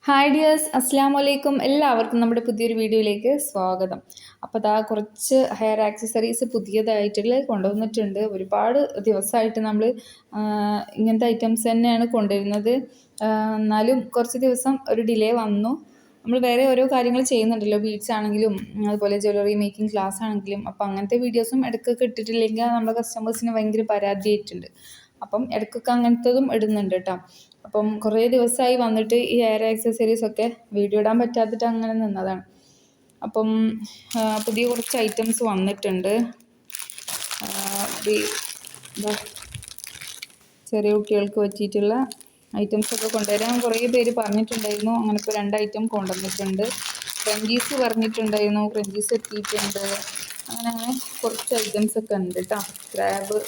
Hi dears, അസ്സാം വലൈക്കും. എല്ലാവർക്കും നമ്മുടെ പുതിയൊരു വീഡിയോയിലേക്ക് സ്വാഗതം. അപ്പോൾ ദാ കുറച്ച് ഹെയർ ആക്സസറീസ് പുതിയതായിട്ടുള്ള കൊണ്ടുവന്നിട്ടുണ്ട്. ഒരുപാട് ദിവസമായിട്ട് നമ്മൾ ഇങ്ങനത്തെ ഐറ്റംസ് തന്നെയാണ് കൊണ്ടുവരുന്നത്. എന്നാലും കുറച്ച് ദിവസം ഒരു ഡിലേ വന്നു. നമ്മൾ വേറെ ഓരോ കാര്യങ്ങൾ ചെയ്യുന്നുണ്ടല്ലോ, ബീഡ്സ് ആണെങ്കിലും അതുപോലെ ജ്വല്ലറി മേക്കിംഗ് ക്ലാസ് ആണെങ്കിലും. അപ്പോൾ അങ്ങനത്തെ വീഡിയോസും ഇടയ്ക്കൊക്കെ ഇട്ടിട്ടില്ലെങ്കിൽ നമ്മുടെ കസ്റ്റമേഴ്സിന് ഭയങ്കര പരാതിയായിട്ടുണ്ട്. അപ്പം ഇടയ്ക്കൊക്കെ അങ്ങനത്തതും ഇടുന്നുണ്ട് കേട്ടോ. അപ്പം കുറേ ദിവസമായി വന്നിട്ട് ഈ ഹെയർ ആക്സസറീസൊക്കെ വീഡിയോ ഇടാൻ പറ്റാത്തിട്ട് അങ്ങനെ നിന്നതാണ്. അപ്പം പുതിയ കുറച്ച് ഐറ്റംസ് വന്നിട്ടുണ്ട്. ചെറിയ കുട്ടികൾക്ക് പറ്റിയിട്ടുള്ള ഐറ്റംസൊക്കെ കൊണ്ടുവരാൻ കുറേ പേര് പറഞ്ഞിട്ടുണ്ടായിരുന്നു. അങ്ങനെ ഇപ്പോൾ 2 ഐറ്റം കൊണ്ടുവന്നിട്ടുണ്ട്. ക്രഞ്ചീസ് പറഞ്ഞിട്ടുണ്ടായിരുന്നു, ക്രഞ്ചീസ് എത്തിയിട്ടുണ്ട്. അങ്ങനെ കുറച്ച് ഐറ്റംസൊക്കെ ഉണ്ട് കേട്ടോ. ക്രാബ്,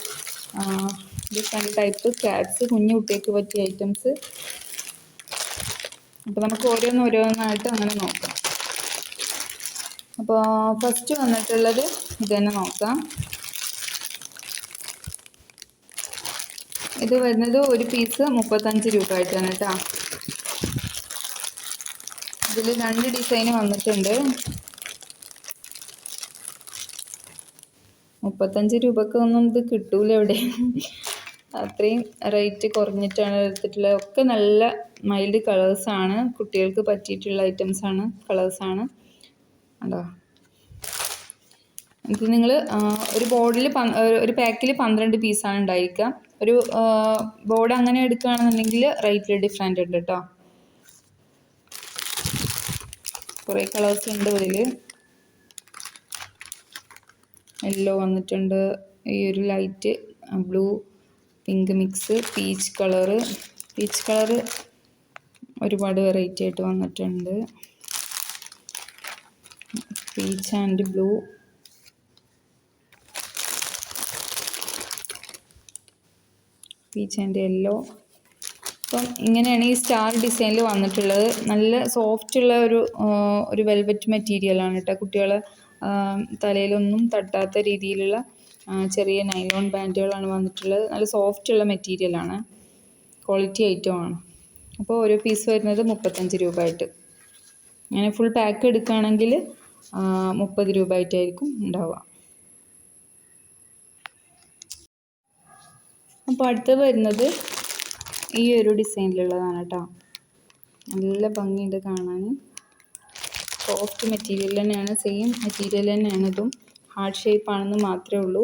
ഡിഫറെൻറ്റ് ടൈപ്പ് ക്രാബ്സ്, കുഞ്ഞു കുട്ടികൾക്ക് പറ്റിയ ഐറ്റംസ്. അപ്പോൾ നമുക്ക് ഓരോന്നായിട്ട് അങ്ങനെ നോക്കാം. അപ്പോൾ ഫസ്റ്റ് വന്നിട്ടുള്ളത് ഇത് തന്നെ നോക്കാം. ഇത് വരുന്നത് ഒരു പീസ് 35 രൂപ ആയിട്ടാണ് കേട്ടോ. ഇതിൽ 2 ഡിസൈൻ വന്നിട്ടുണ്ട്. 35 രൂപക്കൊന്നും ഇത് കിട്ടൂല എവിടെ. അത്രയും റേറ്റ് കുറഞ്ഞിട്ടാണ് എടുത്തിട്ടുള്ളത്. ഒക്കെ നല്ല മൈൽഡ് കളേഴ്സാണ്, കുട്ടികൾക്ക് പറ്റിയിട്ടുള്ള ഐറ്റംസാണ്, കളേഴ്സാണ്. ഉണ്ടോ? ഇത് നിങ്ങൾ ഒരു ബോർഡിൽ ഒരു പാക്കിൽ 12 പീസാണ് ഉണ്ടായിരിക്കുക. ഒരു ബോർഡ് അങ്ങനെ എടുക്കുകയാണെന്നുണ്ടെങ്കിൽ റേറ്റിൽ ഡിഫറെൻ്റ് ഉണ്ട് കേട്ടോ. കുറേ കളേഴ്സ് ഉണ്ട് ഇതിൽ. യെല്ലോ വന്നിട്ടുണ്ട്, ഈ ഒരു light blue, pink mix, peach colour ഒരുപാട് വെറൈറ്റി ആയിട്ട് വന്നിട്ടുണ്ട്. Peach and blue, peach and yellow. അപ്പം ഇങ്ങനെയാണ് ഈ സ്റ്റാർ ഡിസൈനിൽ വന്നിട്ടുള്ളത്. നല്ല സോഫ്റ്റുള്ള ഒരു വെൽവെറ്റ് മെറ്റീരിയലാണ് കേട്ടോ. കുട്ടികളെ തലയിലൊന്നും തട്ടാത്ത രീതിയിലുള്ള ചെറിയ നൈലോൺ ബാൻഡുകളാണ് വന്നിട്ടുള്ളത്. നല്ല സോഫ്റ്റുള്ള മെറ്റീരിയലാണ്, ക്വാളിറ്റി ഐറ്റമാണ്. അപ്പോൾ ഓരോ പീസ് വരുന്നത് 35 രൂപ ആയിട്ട്. അങ്ങനെ ഫുൾ പാക്ക് എടുക്കുകയാണെങ്കിൽ 30 രൂപ ആയിട്ടായിരിക്കും ഉണ്ടാവുക. അപ്പോൾ അടുത്ത് വരുന്നത് ഈ ഒരു ഡിസൈനിലുള്ളതാണ് കേട്ടോ. നല്ല ഭംഗിയുണ്ട് കാണാൻ. സോഫ്റ്റ് മെറ്റീരിയൽ തന്നെയാണ്, സെയിം മെറ്റീരിയൽ തന്നെയാണ് ഇതും. ഹാർഡ് ഷേപ്പ് ആണെന്ന് മാത്രമേ ഉള്ളൂ.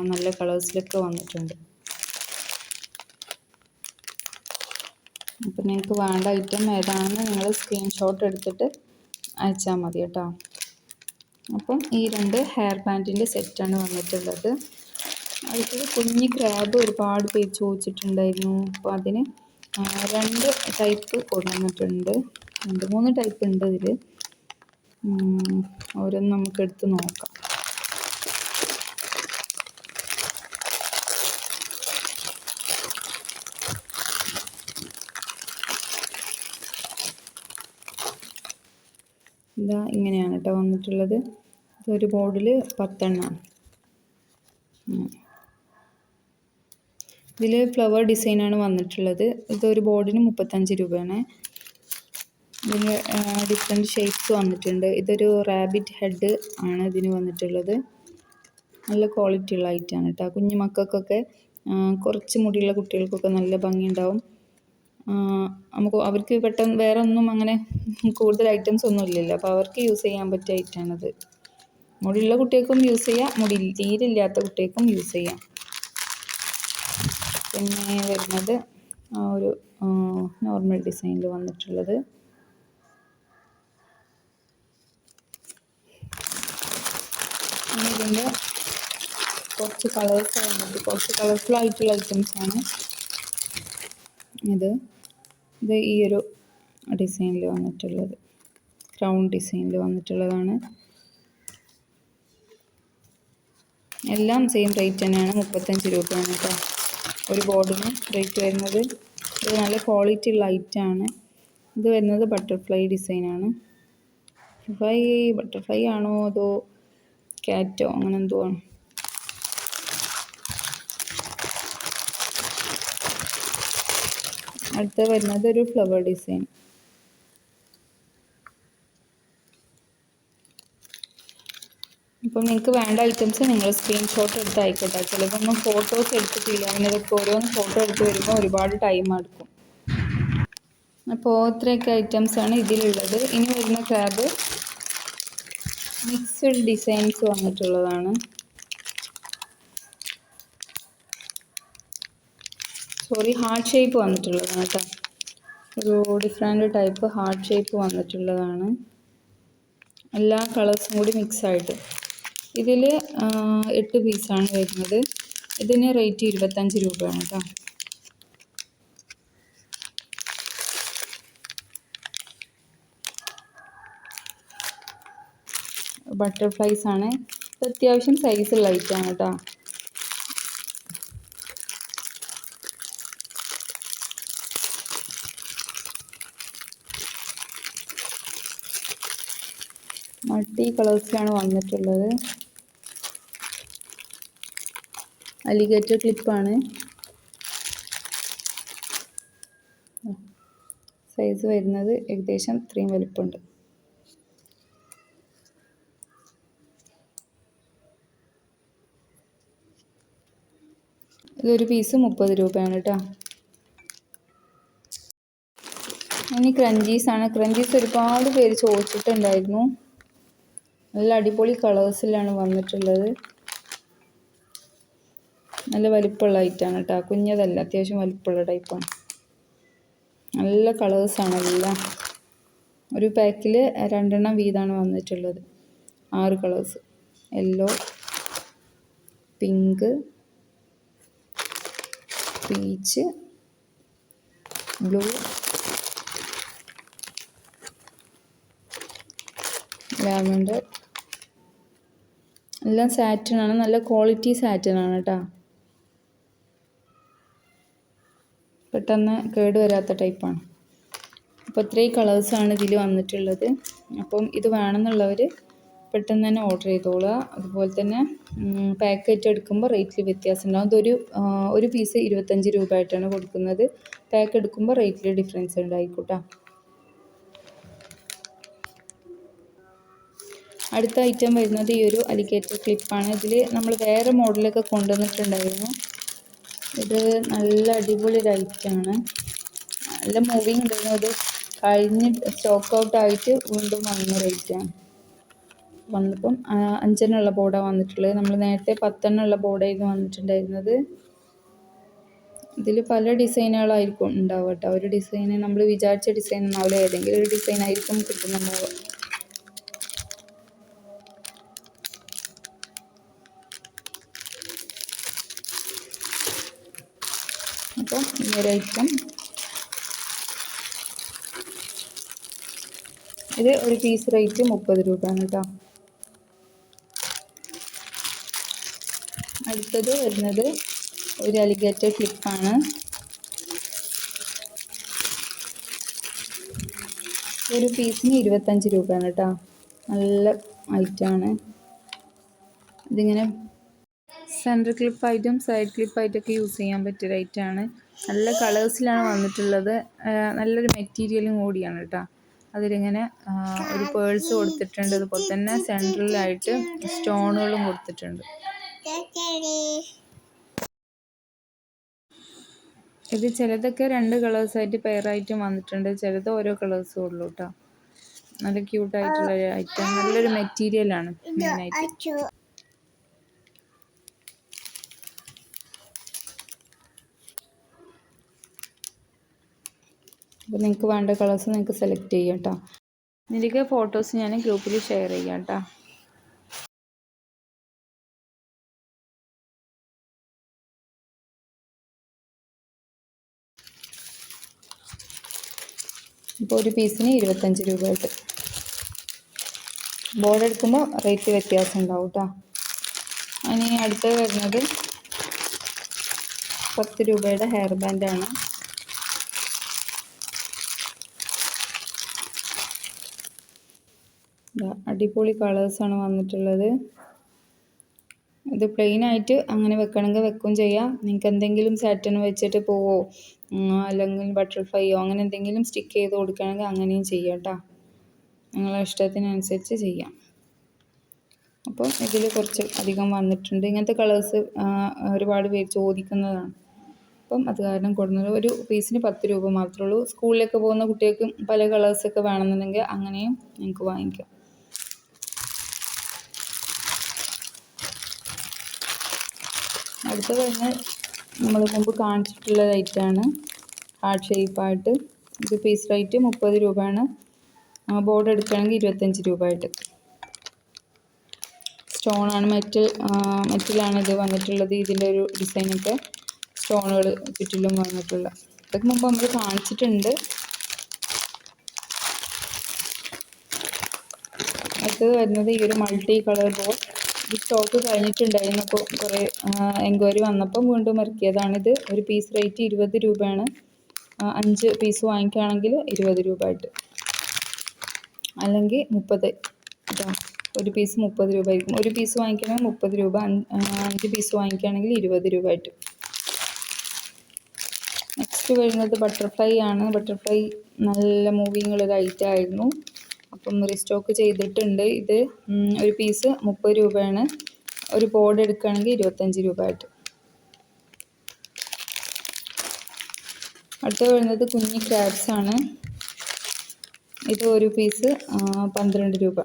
നല്ല കളേഴ്സിലൊക്കെ വന്നിട്ടുണ്ട്. അപ്പം നിങ്ങൾക്ക് വേണ്ട ഐറ്റം ഏതാണെന്ന് നിങ്ങൾ സ്ക്രീൻഷോട്ട് എടുത്തിട്ട് അയച്ചാൽ മതി കേട്ടോ. അപ്പം ഈ 2 ഹെയർ ബാൻഡിൻ്റെ സെറ്റാണ് വന്നിട്ടുള്ളത്. അതിൽ കുഞ്ഞ് ക്രാബ് ഒരുപാട് പേര് ചോദിച്ചിട്ടുണ്ടായിരുന്നു. അപ്പോൾ അതിന് 2 ടൈപ്പ് കൊണ്ടുവന്നിട്ടുണ്ട്. 2-3 ടൈപ്പ് ഉണ്ട് ഇതിൽ. ഓരോന്ന് നമുക്ക് എടുത്ത് നോക്കാം. ഇതാ ഇങ്ങനെയാണ് കേട്ടോ വന്നിട്ടുള്ളത്. ഇതൊരു ബോർഡിൽ 10 എണ്ണമാണ്. ഇതിൽ ഫ്ലവർ ഡിസൈനാണ് വന്നിട്ടുള്ളത്. ഇതൊരു ബോർഡിന് 35 രൂപയാണ്. ഇതിൽ ഡിഫറെൻറ്റ് ഷേപ്സ് വന്നിട്ടുണ്ട്. ഇതൊരു റാബിറ്റ് ഹെഡ് ആണ് ഇതിന് വന്നിട്ടുള്ളത്. നല്ല ക്വാളിറ്റി ഉള്ള ഐറ്റമാണ് കേട്ടോ. കുഞ്ഞു മക്കൾക്കൊക്കെ, കുറച്ച് മുടിയുള്ള കുട്ടികൾക്കൊക്കെ നല്ല ഭംഗിയുണ്ടാവും. അവർക്ക് പെട്ടെന്ന് വേറെ ഒന്നും അങ്ങനെ കൂടുതൽ ഐറ്റംസ് ഒന്നും ഇല്ലല്ലോ, അപ്പോൾ അവർക്ക് യൂസ് ചെയ്യാൻ പറ്റിയ ഐറ്റമാണിത്. മുടിയുള്ള കുട്ടികൾക്കും യൂസ് ചെയ്യാം, മുടി തീരില്ലാത്ത കുട്ടികൾക്കും യൂസ് ചെയ്യാം. പിന്നെ വരുന്നത് ഒരു നോർമൽ ഡിസൈനിൽ വന്നിട്ടുള്ളത്. ഇതിൻ്റെ കുറച്ച് കളേഴ്സ് വന്നിട്ട് കുറച്ച് കളർഫുൾ ആയിട്ടുള്ള ഐറ്റംസാണ്. ഇത് ഈ ഒരു ഡിസൈനിൽ വന്നിട്ടുള്ളത്, ക്രൗൺ ഡിസൈനിൽ വന്നിട്ടുള്ളതാണ്. എല്ലാം സെയിം റേറ്റ് തന്നെയാണ്, 35 രൂപയാണ് കേട്ടോ ഒരു ബോർഡിന് റേറ്റ് വരുന്നത്. ഇത് നല്ല ക്വാളിറ്റി ഉള്ള ഐറ്റമാണ്. ഇത് വരുന്നത് ബട്ടർഫ്ലൈ ഡിസൈനാണ്. ബട്ടർഫ്ലൈ ആണോ അതോ ക്യാറ്റോ അങ്ങനെ എന്തോ ആണ്. അടുത്ത വരുന്നത് ഒരു ഫ്ലവർ ഡിസൈൻ. അപ്പം നിങ്ങൾക്ക് വേണ്ട ഐറ്റംസ് നിങ്ങൾ സ്ക്രീൻഷോട്ട് എടുത്ത് അയക്കട്ടെ. ചിലപ്പോൾ ഒന്നും ഫോട്ടോസ് എടുത്തിട്ടില്ല, അങ്ങനെ ഇതൊക്കെ ഓരോന്ന് ഫോട്ടോ എടുത്ത് വരുമ്പോൾ ഒരുപാട് ടൈം എടുക്കും. അപ്പോൾ ഇത്രയൊക്കെ ഐറ്റംസാണ് ഇതിലുള്ളത്. ഇനി വരുന്ന ക്രാബ് മിക്സ്ഡ് ഡിസൈൻസ് വന്നിട്ടുള്ളതാണ്. ഹാർട്ട് ഷേപ്പ് വന്നിട്ടുള്ളതാണ് കേട്ടോ. ഒരു ഡിഫറെൻറ്റ് ടൈപ്പ് ഹാർട്ട് ഷേപ്പ് വന്നിട്ടുള്ളതാണ്. എല്ലാ കളേഴ്സും കൂടി മിക്സായിട്ട്. ഇതിൽ 8 പീസാണ് വരുന്നത്. ഇതിന് റേറ്റ് 25 രൂപയാണ് കേട്ടോ. ബട്ടർഫ്ലൈസ് ആണ്. അത്യാവശ്യം സൈസുള്ള ഐറ്റമാണ് കേട്ടോ. മൾട്ടി കളേഴ്സിലാണ് വന്നിട്ടുള്ളത്. അലിഗേറ്റർ ക്ലിപ്പാണ്. സൈസ് വരുന്നത് ഏകദേശം ഇത്രയും വലിപ്പമുണ്ട്. ഇതൊരു പീസ് 30 രൂപയാണ് കേട്ടോ. ഇനി ക്രഞ്ചീസാണ്. ക്രഞ്ചീസ് ഒരുപാട് പേര് ചോദിച്ചിട്ടുണ്ടായിരുന്നു. നല്ല അടിപൊളി കളേഴ്സിലാണ് വന്നിട്ടുള്ളത്. നല്ല വലിപ്പമുള്ള ഐറ്റമാണ് കേട്ടോ. കുഞ്ഞതല്ല, അത്യാവശ്യം വലിപ്പമുള്ള ടൈപ്പാണ്. നല്ല കളേഴ്സാണ് എല്ലാം. ഒരു പാക്കിൽ 2 എണ്ണം വീതമാണ് വന്നിട്ടുള്ളത്. 6 colours: yellow, pink, peach, blue, lavender. എല്ലാം സാറ്റിൻ ആണ്. നല്ല ക്വാളിറ്റി സാറ്റിൻ ആണ് കേട്ടോ. പെട്ടെന്ന് കേട് വരാത്ത ടൈപ്പാണ്. അപ്പോൾ ഇത്രയും കളേഴ്സാണ് ഇതിൽ വന്നിട്ടുള്ളത്. അപ്പം ഇത് വേണമെന്നുള്ളവർ പെട്ടെന്ന് തന്നെ ഓർഡർ ചെയ്തോളുക. അതുപോലെ തന്നെ പാക്കറ്റ് എടുക്കുമ്പോൾ റേറ്റിൽ വ്യത്യാസം ഉണ്ടാകും. ഒരു പീസ് 25 രൂപ ആയിട്ടാണ് കൊടുക്കുന്നത്. പാക്ക് എടുക്കുമ്പോൾ റേറ്റിൽ ഡിഫറൻസ് ഉണ്ടായിക്കോട്ടെ. അടുത്ത ഐറ്റം വരുന്നത് ഈ ഒരു അലിഗേറ്റർ ക്ലിപ്പാണ്. ഇതിൽ നമ്മൾ വേറെ മോഡലൊക്കെ കൊണ്ടുവന്നിട്ടുണ്ടായിരുന്നു. ഇത് നല്ല അടിപൊളി ഒരു ഐറ്റമാണ്. നല്ല മൂവിങ് ഉണ്ടായിരുന്നു. അത് കഴിഞ്ഞ് സ്റ്റോക്ക് ഔട്ട് ആയിട്ട് വീണ്ടും വന്ന റേറ്റാണ്. വന്നപ്പം 5 എണ്ണമുള്ള ബോർഡാണ് വന്നിട്ടുള്ളത്. നമ്മൾ നേരത്തെ 10 എണ്ണമുള്ള ബോർഡായിരുന്നു വന്നിട്ടുണ്ടായിരുന്നത്. ഇതിൽ പല ഡിസൈനുകളായിരിക്കും ഉണ്ടാവുക കേട്ടോ. ഒരു ഡിസൈന് നമ്മൾ വിചാരിച്ച ഡിസൈൻ ഒന്നാവില്ല, ഏതെങ്കിലും ഒരു ഡിസൈൻ ആയിരിക്കും കിട്ടുന്നുണ്ടാവുക. അപ്പോൾ ഈ ഒരു ഐറ്റം ഇത് ഒരു പീസ് റേറ്റ് 30 രൂപയാണ് കേട്ടോ. അടുത്തത് വരുന്നത് ഒരു അലിഗേറ്റർ ക്ലിപ്പാണ്. ഒരു പീസിന് 25 രൂപയാണ് കേട്ടോ. നല്ല ഐറ്റമാണ്. ഇതിങ്ങനെ സെൻറ്റർ ക്ലിപ്പായിട്ടും സൈഡ് ക്ലിപ്പായിട്ടൊക്കെ യൂസ് ചെയ്യാൻ പറ്റിയ ഐറ്റമാണ്. നല്ല കളേഴ്സിലാണ് വന്നിട്ടുള്ളത്. നല്ലൊരു മെറ്റീരിയലും കൂടിയാണ് കേട്ടോ. അതിലിങ്ങനെ ഒരു പേഴ്സ് കൊടുത്തിട്ടുണ്ട്. അതുപോലെ തന്നെ സെൻട്രലായിട്ട് സ്റ്റോണുകളും കൊടുത്തിട്ടുണ്ട്. ഇത് ചിലതൊക്കെ 2 കളേഴ്സായിട്ട് പെയറായിട്ടും വന്നിട്ടുണ്ട്. ചിലത് ഓരോ കളേഴ്സും ഉള്ളൂ കേട്ടോ. നല്ല ക്യൂട്ടായിട്ടുള്ള ഐറ്റം. നല്ലൊരു മെറ്റീരിയലാണ് മെയിനായിട്ട്. അപ്പോൾ നിങ്ങൾക്ക് വേണ്ട കളേഴ്സ് നിങ്ങൾക്ക് സെലക്ട് ചെയ്യാം കേട്ടോ. ഇതിലേക്ക് ഫോട്ടോസ് ഞാൻ ഗ്രൂപ്പിൽ ഷെയർ ചെയ്യാം കേട്ടോ. ഇപ്പോൾ ഒരു പീസിന് 25 രൂപ ആയിട്ട്. ബോർഡ് എടുക്കുമ്പോൾ റേറ്റ് വ്യത്യാസം ഉണ്ടാവും കേട്ടോ. അതിന് അടുത്തത് വരുന്നത് 10 രൂപയുടെ ഹെയർ ബാൻഡാണ്. അടിപൊളി കളേഴ്സാണ് വന്നിട്ടുള്ളത്. ഇത് പ്ലെയിനായിട്ട് അങ്ങനെ വെക്കണമെങ്കിൽ വെക്കും ചെയ്യാം. നിങ്ങൾക്ക് എന്തെങ്കിലും സാറ്റൻ വെച്ചിട്ട് പോവോ അല്ലെങ്കിൽ ബട്ടർഫ്ലൈയോ അങ്ങനെ എന്തെങ്കിലും സ്റ്റിക്ക് ചെയ്ത് കൊടുക്കുകയാണെങ്കിൽ അങ്ങനെയും ചെയ്യാം കേട്ടോ. നിങ്ങളെ ഇഷ്ടത്തിനനുസരിച്ച് ചെയ്യാം. അപ്പം ഇതിൽ കുറച്ച് അധികം വന്നിട്ടുണ്ട്. ഇങ്ങനത്തെ കളേഴ്സ് ഒരുപാട് പേര് ചോദിക്കുന്നതാണ്. അപ്പം അത് കാരണം കൊടുക്കുന്നത് ഒരു പീസിന് 10 രൂപ മാത്രമേ ഉള്ളൂ. സ്കൂളിലൊക്കെ പോകുന്ന കുട്ടികൾക്ക് പല കളേഴ്സൊക്കെ വേണമെന്നുണ്ടെങ്കിൽ അങ്ങനെയും നിങ്ങൾക്ക് വാങ്ങിക്കാം. അടുത്ത കഴിഞ്ഞ് നമ്മൾ മുമ്പ് കാണിച്ചിട്ടുള്ള ലൈറ്റാണ്, ഹാർട്ട് ഷേപ്പായിട്ട്. ഇത് പീസ് റേറ്റ് 30 രൂപയാണ്. ബോർഡ് എടുക്കുകയാണെങ്കിൽ 25 രൂപ ആയിട്ട്. സ്റ്റോണാണ്, മെറ്റലാണ് ഇത് വന്നിട്ടുള്ളത്. ഇതിൻ്റെ ഒരു ഡിസൈനൊക്കെ സ്റ്റോണുകൾ ചുറ്റിലും വന്നിട്ടുള്ള, ഇതൊക്കെ മുമ്പ് നമ്മൾ കാണിച്ചിട്ടുണ്ട്. അടുത്തത് വരുന്നത് ഈ ഒരു മൾട്ടി കളർ ബോർഡ്. ഇത് സ്റ്റോക്ക് കഴിഞ്ഞിട്ടുണ്ടായിരുന്നു. അപ്പോൾ കുറേ എൻക്വയറി വന്നപ്പം വീണ്ടും ഇറക്കിയതാണിത്. ഒരു പീസ് റേറ്റ് 20 രൂപയാണ്. 5 പീസ് വാങ്ങിക്കുകയാണെങ്കിൽ 20 രൂപ ആയിട്ട്, അല്ലെങ്കിൽ 30. ഒരു പീസ് 30 രൂപ ആയിരിക്കും. ഒരു പീസ് വാങ്ങിക്കുകയാണെങ്കിൽ 30 രൂപ, 5 പീസ് വാങ്ങിക്കുകയാണെങ്കിൽ 20 രൂപ ആയിട്ട്. നെക്സ്റ്റ് വരുന്നത് ബട്ടർഫ്ലൈ ആണ്. ബട്ടർഫ്ലൈ നല്ല മൂവിങ് ഉള്ള ഐറ്റമായിരുന്നു. അപ്പം റീസ്റ്റോക്ക് ചെയ്തിട്ടുണ്ട്. ഇത് ഒരു പീസ് 30 രൂപയാണ്. ഒരു ബോർഡ് എടുക്കുകയാണെങ്കിൽ 25 രൂപ ആയിട്ട്. അടുത്ത വരുന്നത് കുഞ്ഞി ക്രാബ്സ് ആണ്. ഇത് ഒരു പീസ് 15 രൂപ,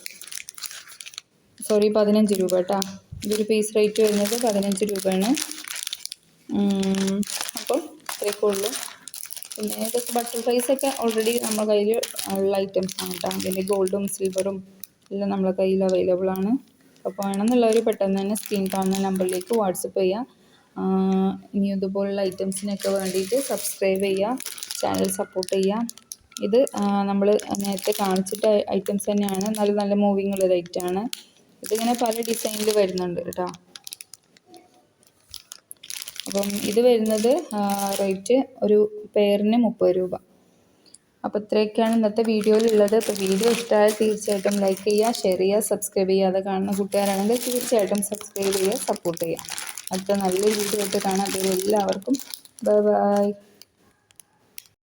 സോറി 15 രൂപ കേട്ടോ. ഇതൊരു പീസ് റേറ്റ് വരുന്നത് 15 രൂപയാണ്. അപ്പം ഇത്രയൊക്കെ ഉള്ളൂ. പിന്നെ ഇതൊക്കെ ബട്ടർഫ്ലൈസൊക്കെ ഓൾറെഡി നമ്മുടെ കയ്യിൽ ഉള്ള ഐറ്റംസ് ആണ് കേട്ടോ. അതിൻ്റെ ഗോൾഡും സിൽവറും എല്ലാം നമ്മുടെ കയ്യിൽ അവൈലബിൾ ആണ്. അപ്പോൾ വേണമെന്നുള്ളവർ പെട്ടെന്ന് തന്നെ സ്ക്രീൻ കാണുന്ന നമ്പറിലേക്ക് വാട്സപ്പ് ചെയ്യുക. ഇനി ഇതുപോലുള്ള ഐറ്റംസിനൊക്കെ വേണ്ടിയിട്ട് സബ്സ്ക്രൈബ് ചെയ്യുക, ചാനൽ സപ്പോർട്ട് ചെയ്യുക. ഇത് നമ്മൾ നേരത്തെ കാണിച്ചിട്ട ഐറ്റംസ് തന്നെയാണ്. നല്ല നല്ല മൂവിങ് ഉള്ള ഐറ്റമാണ്. ഇതിങ്ങനെ പല ഡിസൈനിൽ വരുന്നുണ്ട് കേട്ടോ. അപ്പം ഇത് വരുന്നത് റേറ്റ് ഒരു പെയറിന് 30 രൂപ. അപ്പോൾ ഇത്രയൊക്കെയാണ് ഇന്നത്തെ വീഡിയോയിലുള്ളത്. അപ്പോൾ വീഡിയോ ഇഷ്ടമായാൽ തീർച്ചയായിട്ടും ലൈക്ക് ചെയ്യുക, ഷെയർ ചെയ്യുക, സബ്സ്ക്രൈബ് ചെയ്യാതെ കാണുന്ന കൂട്ടുകാരാണെങ്കിൽ തീർച്ചയായിട്ടും സബ്സ്ക്രൈബ് ചെയ്യുക, സപ്പോർട്ട് ചെയ്യുക. അടുത്ത നല്ലൊരു വീഡിയോ ആയിട്ട് കാണാം. എല്ലാവർക്കും ബൈ ബൈ.